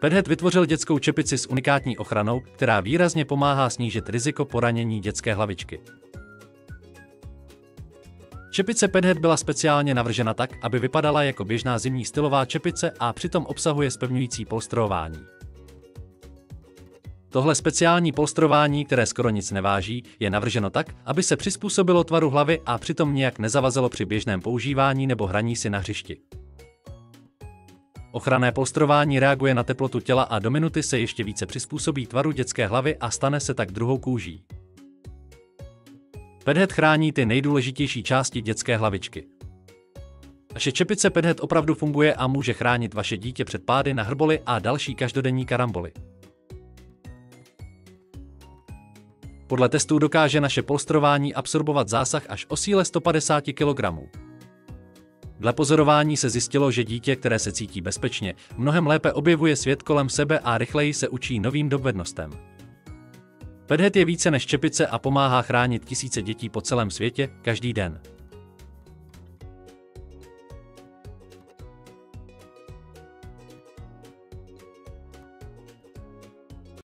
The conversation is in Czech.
Pedhead vytvořil dětskou čepici s unikátní ochranou, která výrazně pomáhá snížit riziko poranění dětské hlavičky. Čepice Pedhead byla speciálně navržena tak, aby vypadala jako běžná zimní stylová čepice a přitom obsahuje zpevňující polstrování. Tohle speciální polstrování, které skoro nic neváží, je navrženo tak, aby se přizpůsobilo tvaru hlavy a přitom nijak nezavazilo při běžném používání nebo hraní si na hřišti. Ochranné polstrování reaguje na teplotu těla a do minuty se ještě více přizpůsobí tvaru dětské hlavy a stane se tak druhou kůží. Pedhead chrání ty nejdůležitější části dětské hlavičky. Naše čepice Pedhead opravdu funguje a může chránit vaše dítě před pády na hrboly a další každodenní karamboly. Podle testů dokáže naše polstrování absorbovat zásah až o síle 150 kg. Dle pozorování se zjistilo, že dítě, které se cítí bezpečně, mnohem lépe objevuje svět kolem sebe a rychleji se učí novým dovednostem. Pedhead je více než čepice a pomáhá chránit tisíce dětí po celém světě každý den.